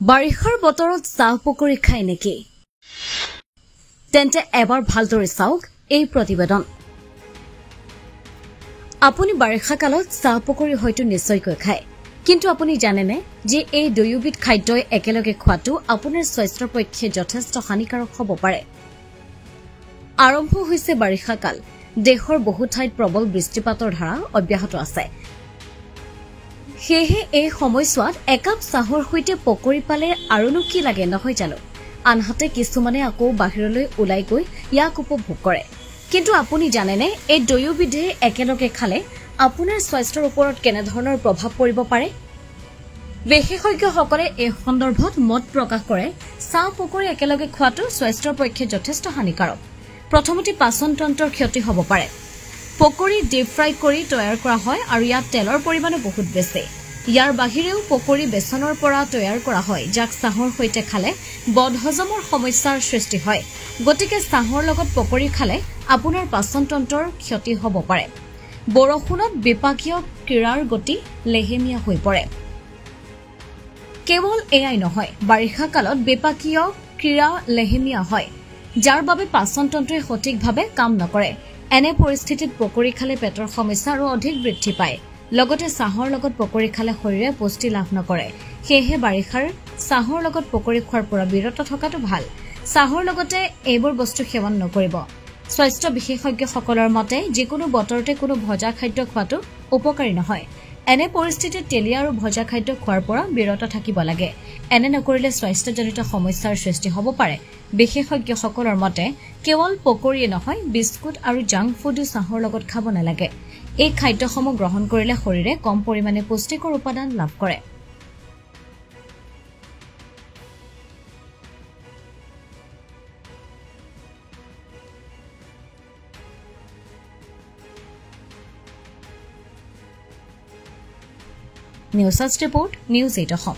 বাৰিষাৰ বতৰত চাহ পকৰি খাই নেকি তেন্তে এবাৰ ভালদৰে চাওক এই প্ৰতিবেদন আপুনি বাৰিষা কালত চাহ পকৰি হয়তো নিশ্চয়কৈ খায় কিন্তু আপুনি জানেনে যে এই দুয়োবিধ খাদ্যই একেলগে খোৱাটো আপোনাৰ স্বাস্থ্যৰ পক্ষে যথেষ্ট হানিকাৰক হ'ব পাৰে আৰম্ভ হৈছে বাৰিষা কাল দেশৰ বহু ঠাইত প্ৰবল বৃষ্টিপাতৰ ধাৰা অব্যাহত আছে সেয়ে এই সময়ছোৱাত একাপ চাহৰ সৈতে পকৰি পালে আৰুনো কি লাগে নহয় জানো আনহাতে কিছুমানে আকৌ বাহিৰলৈ ওলাই গৈ ইয়াক উপভোগ কৰে কিন্তু আপুনি জানেনে এই দুয়োবিধে একেলগে খালে আপোনাৰ স্বাস্থ্যৰ ওপৰত কেনেধৰণৰ প্ৰভাৱ পৰিব পাৰে বিশেষজ্ঞসকলে এই সন্দৰ্ভত মত প্ৰকাশ কৰে চাহ পকৰি একেলগে খোৱাটো স্বাস্থ্যৰ পক্ষে যথেষ্ট হানিকাৰক প্ৰথমতে পাচন তন্ত্ৰৰ ক্ষতি হ'ব পাৰে পকৰি ডিপ ফ্ৰাই কৰি তৈয়াৰ কৰা হয় আৰু ইয়াত তেলৰ পৰিমাণো বহুত বেছি ইয়াৰ বাহিৰেও পকৰি বেচনৰ পৰা তৈয়াৰ কৰা হয় যাক চাহৰ সৈতে খালে বদহজমৰ সমস্যাৰ সৃষ্টি হয় গতিকে চাহৰ লগত পকৰি খালে আপোনাৰ পাচন তন্ত্ৰৰ ক্ষতি হ'ব পাৰে বৰষুণত বিপাকীয় ক্ৰীড়াৰ গতি লেহেমীয়া হৈ পৰে কেৱল এয়াই নহয় বাৰিষা কালত বিপাকীয় ক্ৰীড়া লেহেমীয়া হয় যাৰ বাবে পাচন তন্ত্ৰই সঠিকভাৱে কাম নকৰে এনে পৰিস্থিতিত পকৰি খালে পেটৰ সমস্যা আৰু অধিক বৃদ্ধি পায় লগতে চাহৰ লগত পকৰি খালে শৰীৰে পুষ্টি লাভ নকৰে সেয়েহে বাৰিষাৰ চাহৰ লগত পকৰি খোৱাৰ পৰা বিৰত থকাটো ভাল চাহৰ লগতে এইবোৰ বস্তু সেৱন নকৰিব স্বাস্থ্য বিশেষজ্ঞসকলৰ মতে যিকোনো বতৰতে কোনো ভজা খাদ্য খোৱাটো উপকাৰী নহয় এনে পৰিস্থিতিত তেলীয়া আৰু ভজা খাদ্য খোৱাৰ পৰা বিৰত থাকিব লাগে এনে নকৰিলে স্বাস্থ্যজনিত সমস্যাৰ সৃষ্টি হ'ব পাৰে বিশেষজ্ঞসকলৰ মতে কেৱল পকৰিয়ে নহয় বিস্কুট আৰু জাংক ফুডো চাহৰ লগত খাব নালাগে এই খাদ্যসমূহ গ্ৰহণ কৰিলে শৰীৰে কম পৰিমাণে পুষ্টিকৰ উপাদান লাভ কৰে নিউজ ৰিপোৰ্ট নিউজ 8 অসম